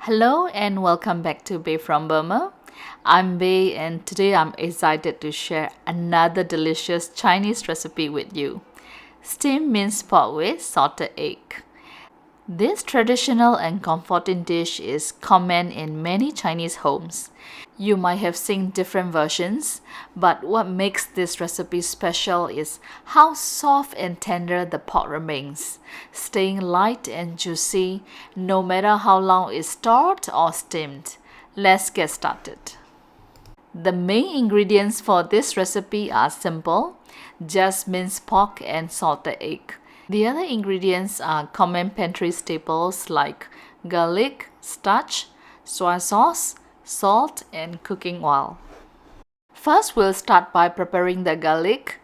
Hello and welcome back to Bay from Burma. I'm Bay and today I'm excited to share another delicious Chinese recipe with you. Steamed minced pork with salted egg. This traditional and comforting dish is common in many Chinese homes. You might have seen different versions, but what makes this recipe special is how soft and tender the pork remains, staying light and juicy no matter how long it's stored or steamed. Let's get started. The main ingredients for this recipe are simple, just minced pork and salted egg. The other ingredients are common pantry staples like garlic, starch, soy sauce, salt, and cooking oil. First, we'll start by preparing the garlic.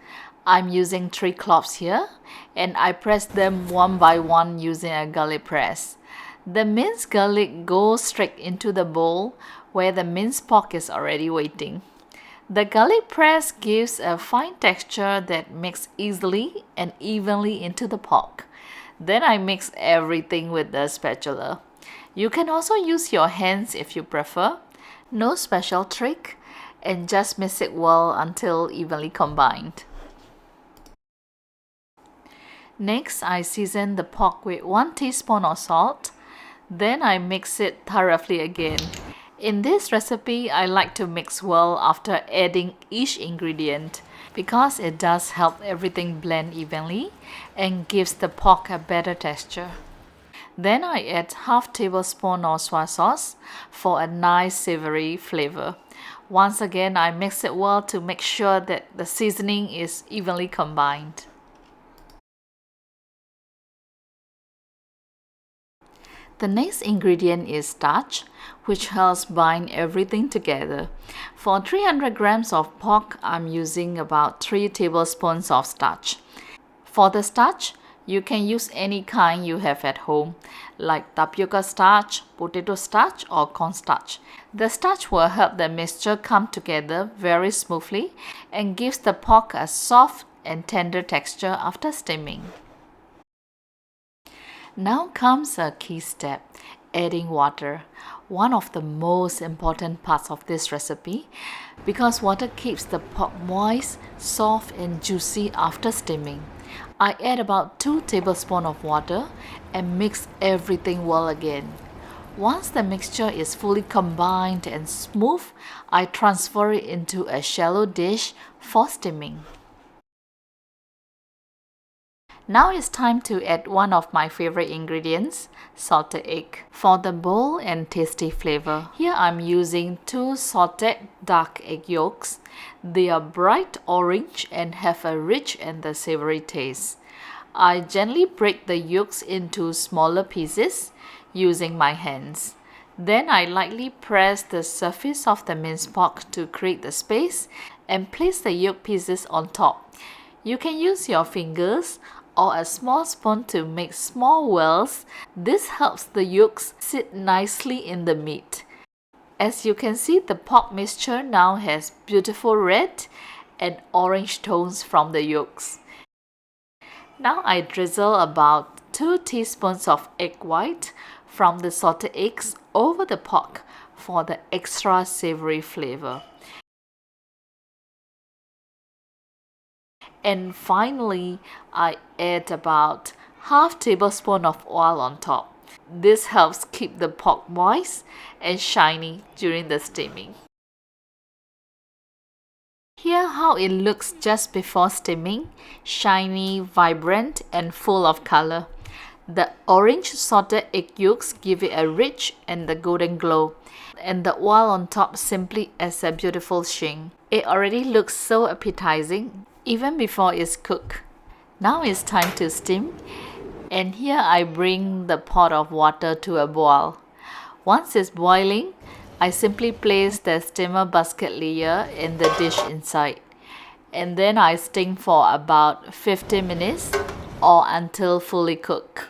I'm using 3 cloves here, and I press them one by one using a garlic press. The minced garlic goes straight into the bowl where the minced pork is already waiting. The garlic press gives a fine texture that mixes easily and evenly into the pork. Then I mix everything with the spatula. You can also use your hands if you prefer. No special trick, and just mix it well until evenly combined. Next, I season the pork with 1 teaspoon of salt. Then I mix it thoroughly again. In this recipe, I like to mix well after adding each ingredient because it does help everything blend evenly and gives the pork a better texture. Then I add half tablespoon of soy sauce for a nice savory flavor. Once again, I mix it well to make sure that the seasoning is evenly combined. The next ingredient is starch, which helps bind everything together. For 300 grams of pork, I'm using about 3 tablespoons of starch. For the starch, you can use any kind you have at home, like tapioca starch, potato starch, or cornstarch. The starch will help the mixture come together very smoothly and gives the pork a soft and tender texture after steaming. Now comes a key step, adding water. One of the most important parts of this recipe because water keeps the pork moist, soft and juicy after steaming. I add about 2 tablespoons of water and mix everything well again. Once the mixture is fully combined and smooth, I transfer it into a shallow dish for steaming. Now it's time to add one of my favorite ingredients, salted egg, for the bold and tasty flavor. Here I'm using 2 salted dark egg yolks. They are bright orange and have a rich and the savory taste. I gently break the yolks into smaller pieces using my hands. Then I lightly press the surface of the minced pork to create the space and place the yolk pieces on top. You can use your fingers or a small spoon to make small wells. This helps the yolks sit nicely in the meat. As you can see, the pork mixture now has beautiful red and orange tones from the yolks. Now I drizzle about 2 teaspoons of egg white from the salted eggs over the pork for the extra savory flavor. And finally, I add about half tablespoon of oil on top. This helps keep the pork moist and shiny during the steaming. Here how it looks just before steaming, shiny, vibrant and full of color. The orange salted egg yolks give it a rich and the golden glow, and the oil on top simply adds a beautiful sheen. It already looks so appetizing even before it's cooked. Now it's time to steam, and here I bring the pot of water to a boil. Once it's boiling, I simply place the steamer basket layer in the dish inside, and then I steam for about 15 minutes or until fully cooked.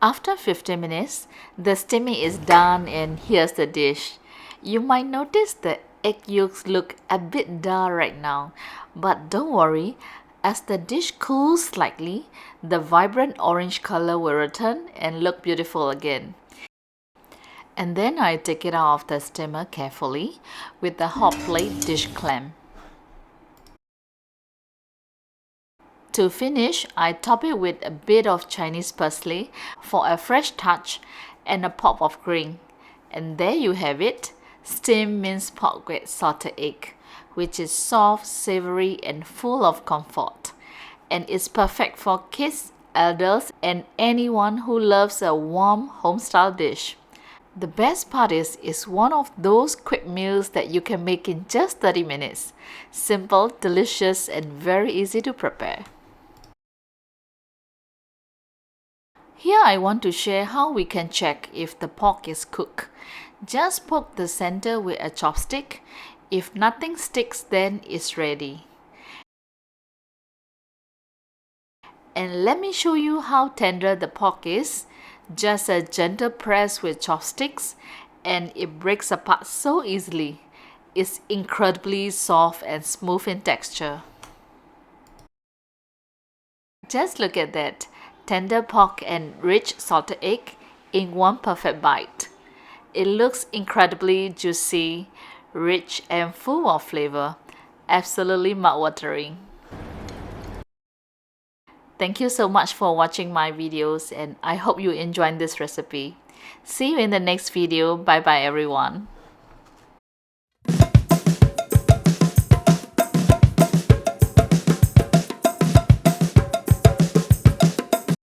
After 15 minutes, the steaming is done and here's the dish. You might notice the egg yolks look a bit dull right now, but don't worry, As the dish cools slightly, the vibrant orange color will return and look beautiful again. And then I take it out of the steamer carefully with the hot plate dish clamp. To finish, I top it with a bit of Chinese parsley for a fresh touch and a pop of green. And there you have it, steamed minced pork with salted egg, which is soft, savory, and full of comfort. And it's perfect for kids, adults, and anyone who loves a warm home-style dish. The best part is it's one of those quick meals that you can make in just 30 minutes. Simple, delicious, and very easy to prepare. Here I want to share how we can check if the pork is cooked. Just poke the center with a chopstick. If nothing sticks, then it's ready. And let me show you how tender the pork is. Just a gentle press with chopsticks and it breaks apart so easily. It's incredibly soft and smooth in texture. Just look at that. Tender pork and rich salted egg in one perfect bite. It looks incredibly juicy, rich and full of flavor. Absolutely mouth-watering. Thank you so much for watching my videos and I hope you enjoyed this recipe. See you in the next video. Bye bye everyone.